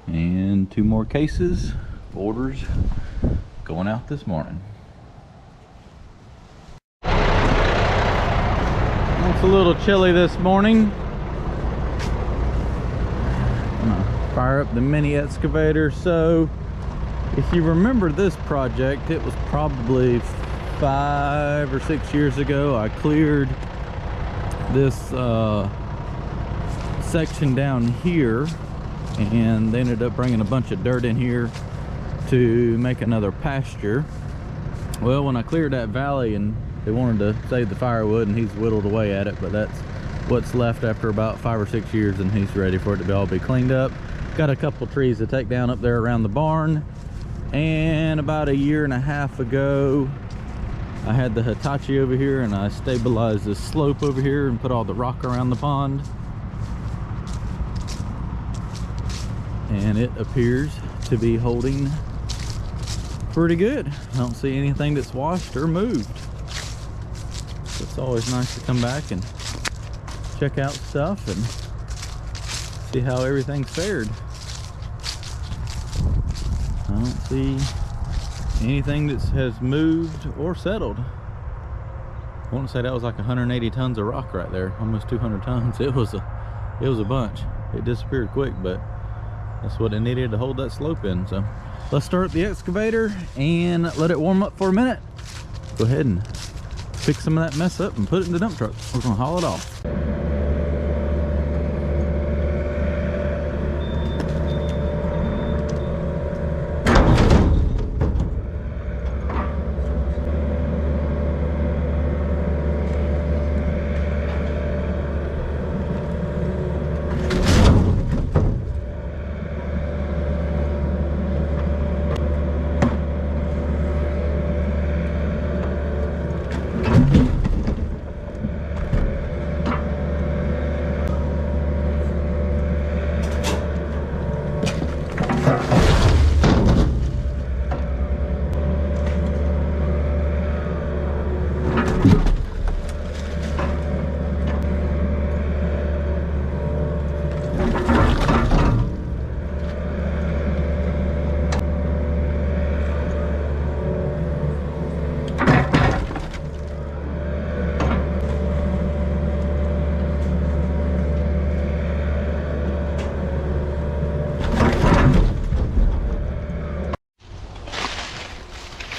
and 2 more cases. Orders going out this morning. It's a little chilly this morning. I'm gonna fire up the mini excavator. So if you remember this project, it was probably 5 or 6 years ago. I cleared this section down here, and they ended up bringing a bunch of dirt in here to make another pasture. Well, when I cleared that valley, and they wanted to save the firewood, and he's whittled away at it, but that's what's left after about 5 or 6 years, and he's ready for it to all be cleaned up. Got a couple trees to take down up there around the barn, and about 1.5 years ago I had the Hitachi over here, and I stabilized this slope over here and put all the rock around the pond, and it appears to be holding pretty good. I don't see anything that's washed or moved. So it's always nice to come back and check out stuff and see how everything's fared. I don't see anything that has moved or settled. I want to say that was like 180 tons of rock right there, almost 200 tons. It was a bunch. It disappeared quick, but that's what it needed to hold that slope in. So let's start the excavator and let it warm up for a minute. Go ahead and pick some of that mess up and put it in the dump truck. We're gonna haul it off.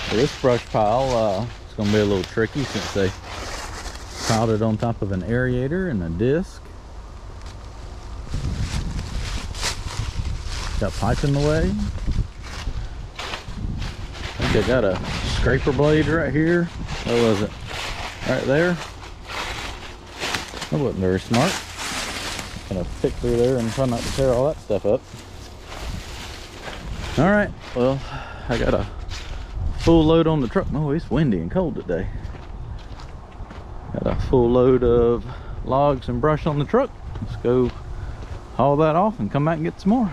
This brush pile is going to be a little tricky since they piled it on top of an aerator and a disc. Got pipe in the way. I think I got a scraper blade right here. Where was it? Right there. That wasn't very smart. Gonna pick through there and try not to tear all that stuff up. All right, well, I got a full load on the truck. Oh, it's windy and cold today. Got a full load of logs and brush on the truck. Let's go haul that off and come back and get some more.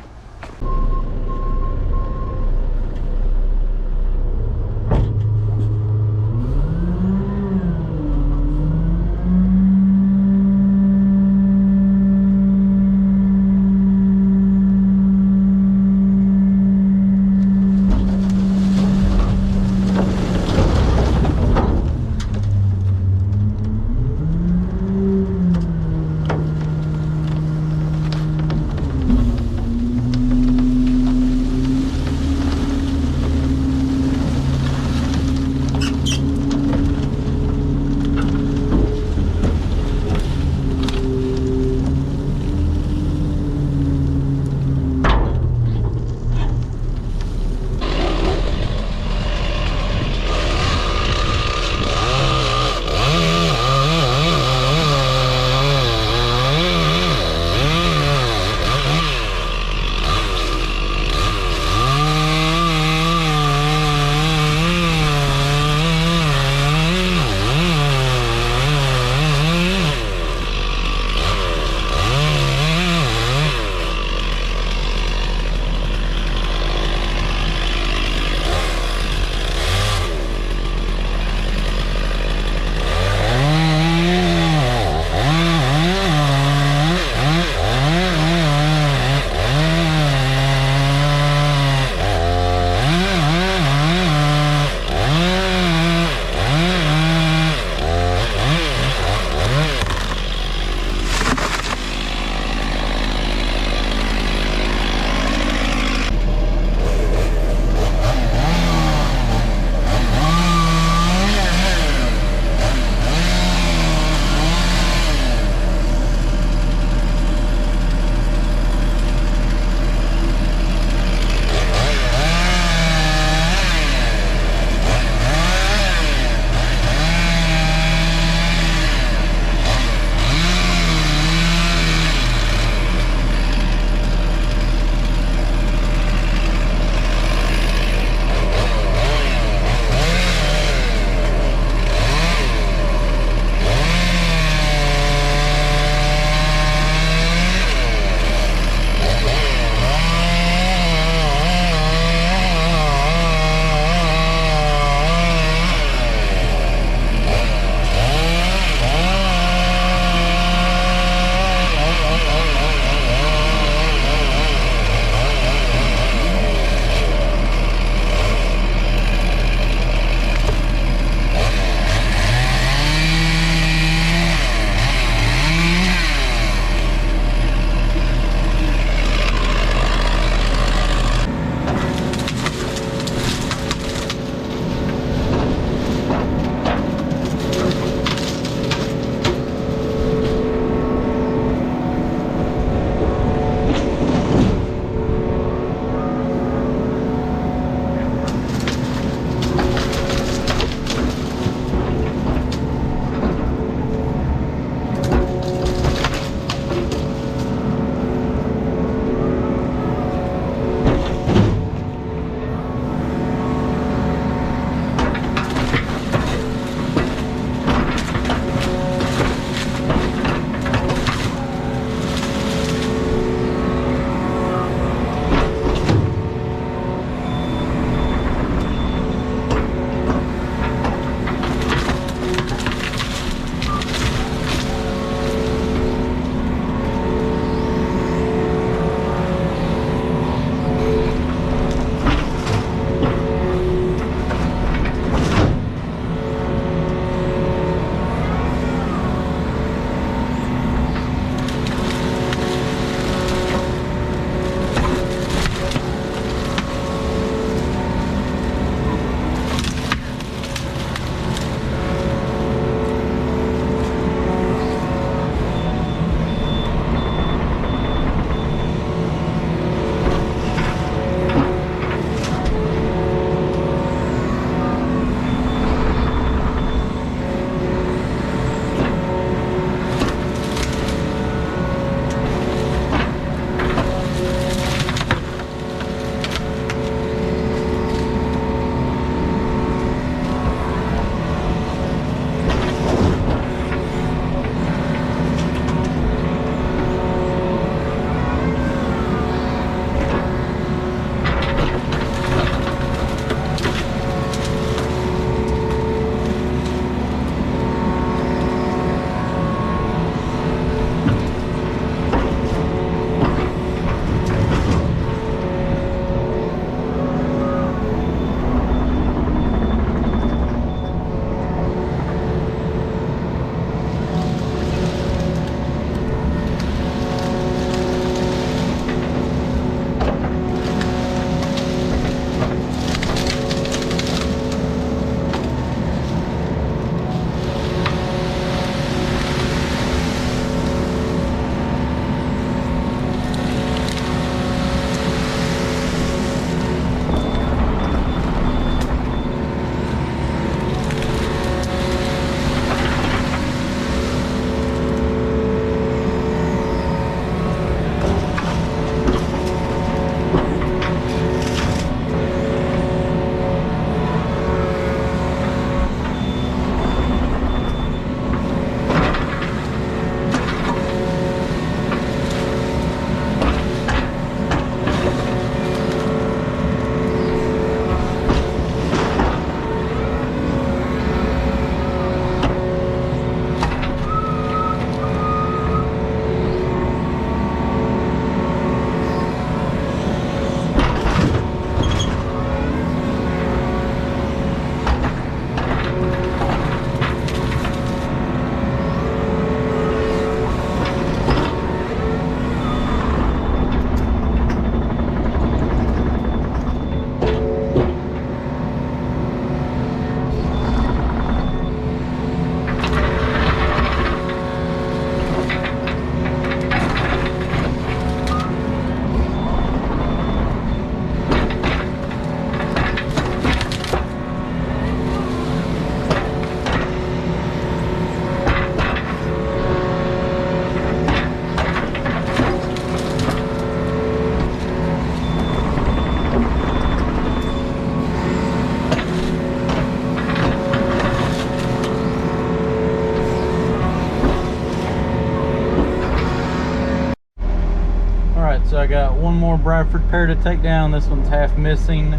I got one more Bradford pair to take down. This one's half missing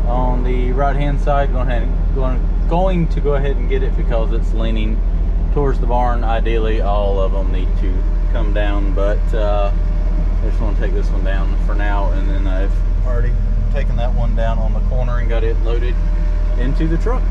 on the right hand side. Going to go ahead and get it because it's leaning towards the barn. Ideally all of them need to come down, but I just want to take this one down for now, and then I've already taken that one down on the corner and got it loaded into the truck.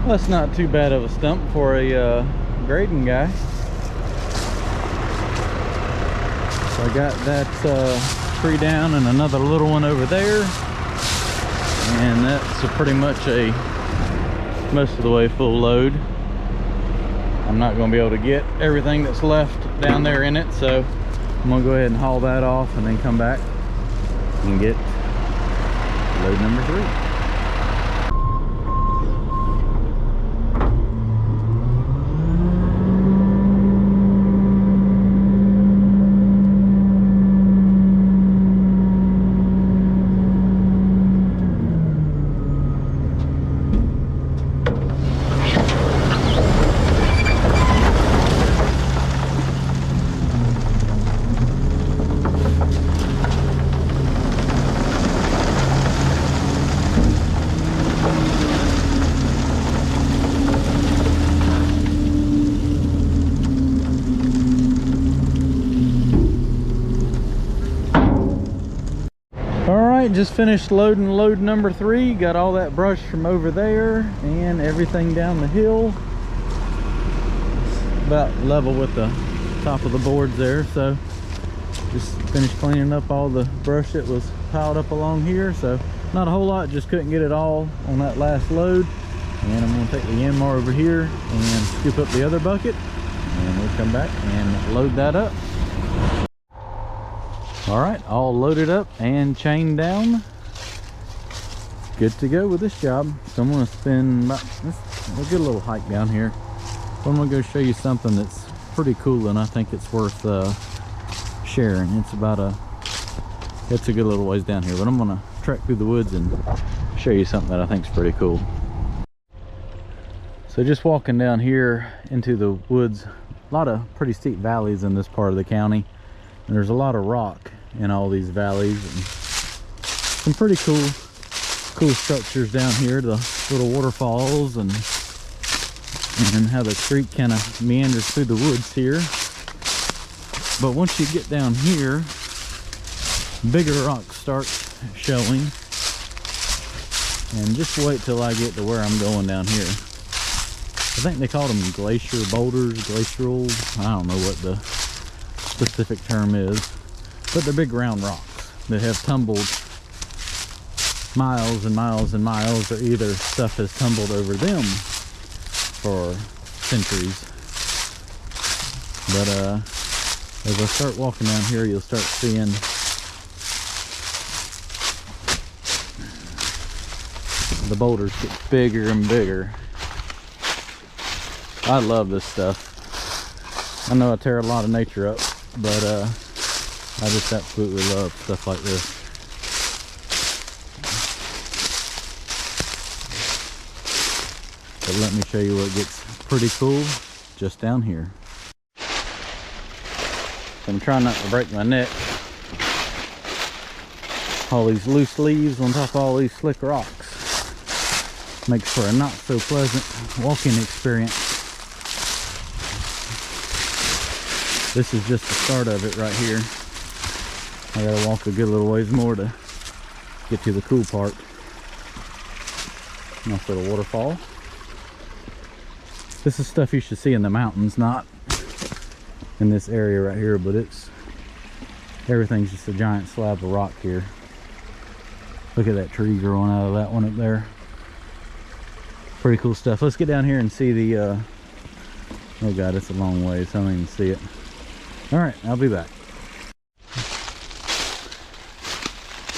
That's not too bad of a stump for a grading guy. So I got that tree down and another little one over there, and that's pretty much a most of the way full load. I'm not going to be able to get everything that's left down there in it, so I'm going to go ahead and haul that off and then come back and get load number 3. Just finished loading load number 3. Got all that brush from over there and everything down the hill. It's about level with the top of the boards there, so just finished cleaning up all the brush that was piled up along here. So not a whole lot, just couldn't get it all on that last load. And I'm going to take the Yanmar over here and scoop up the other bucket, and we'll come back and load that up. All right, all loaded up and chained down. Good to go with this job. So I'm gonna spend about, a good little hike down here. So I'm gonna go show you something that's pretty cool, and I think it's worth sharing. It's a good little ways down here, but I'm gonna trek through the woods and show you something that I think is pretty cool. So just walking down here into the woods, a lot of pretty steep valleys in this part of the county. And there's a lot of rock in all these valleys, and some pretty cool structures down here, the little waterfalls, and how the creek kind of meanders through the woods here. But once you get down here, bigger rocks start showing, and just wait till I get to where I'm going down here. I think they call them glacier boulders, glacial, I don't know what the specific term is, but they're big round rocks that have tumbled miles and miles and miles, or either stuff has tumbled over them for centuries. But as I start walking down here, you'll start seeing the boulders get bigger and bigger. I love this stuff. I know I tear a lot of nature up, but I just absolutely love stuff like this. But let me show you what gets pretty cool just down here. So I'm trying not to break my neck. All these loose leaves on top of all these slick rocks makes for a not so pleasant walking experience. This is just the start of it right here. I gotta walk a good little ways more to get to the cool part. Nice little waterfall. This is stuff you should see in the mountains, not in this area right here, but everything's just a giant slab of rock here. Look at that tree growing out of that one up there. Pretty cool stuff. Let's get down here and see the, oh God, it's a long way, so I don't even see it. All right, I'll be back.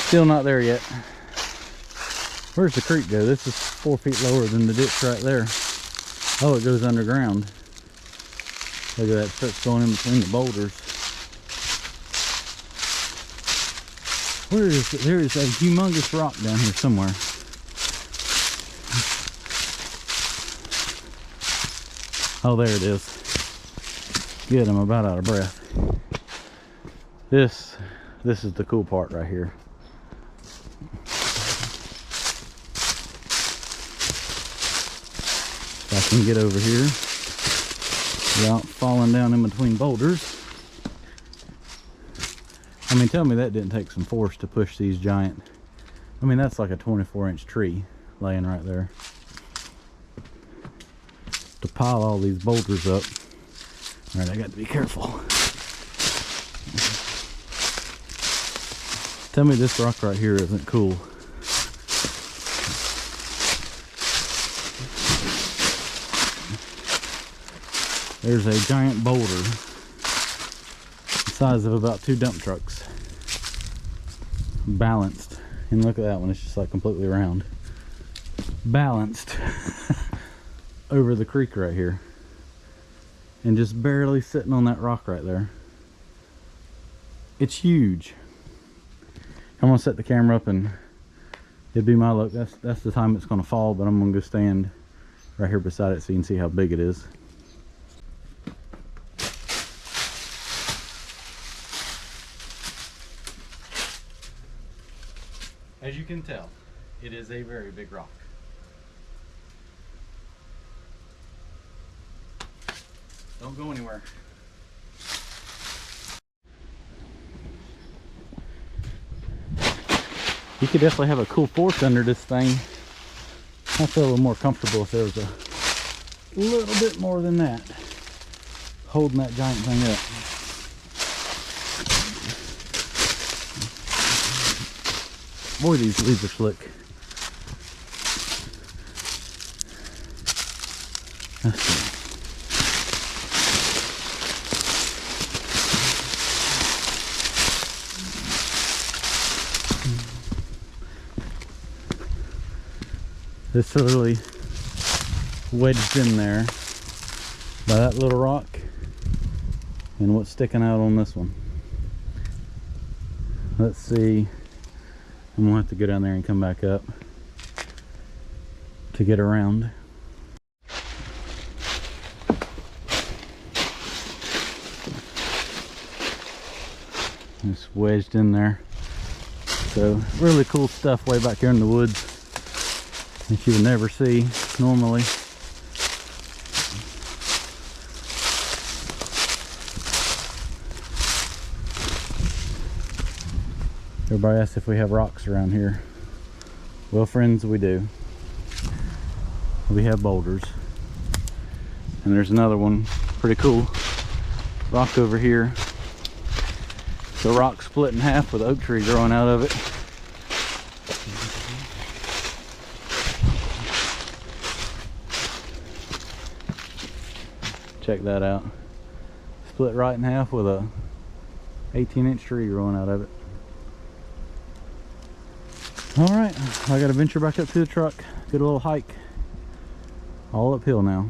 Still not there yet. Where's the creek go? This is 4 feet lower than the ditch right there. Oh, it goes underground. Look at that, it starts going in between the boulders. Where is it? There is a humongous rock down here somewhere. Oh, there it is. Good, I'm about out of breath. This is the cool part right here. If I can get over here without falling down in between boulders. I mean, tell me that didn't take some force to push these giant. I mean, that's like a 24-inch tree laying right there. To pile all these boulders up. All right, I got to be careful. Tell me this rock right here isn't cool. there's a giant boulder the size of about 2 dump trucks, balanced. And look at that one, it's just like completely round, balanced over the creek right here, and just barely sitting on that rock right there. It's huge. I'm gonna set the camera up and it'd be my luck. That's the time it's gonna fall, but I'm gonna go stand right here beside it so you can see how big it is. As you can tell, it is a very big rock. Don't go anywhere. You could definitely have a cool fork under this thing. I feel a little more comfortable if there was a little bit more than that holding that giant thing up. Boy, these leaves are slick. Let's see. It's literally wedged in there by that little rock and what's sticking out on this one. Let's see. I'm gonna have to go down there and come back up to get around. It's wedged in there. So really cool stuff way back here in the woods that you would never see normally. Everybody asks if we have rocks around here. Well, friends, we do. We have boulders. And there's another one, pretty cool rock over here. The rock split in half with an oak tree growing out of it. Check that out. Split right in half with a 18-inch tree growing out of it. All right, I gotta venture back up to the truck. Get a little hike. All uphill now.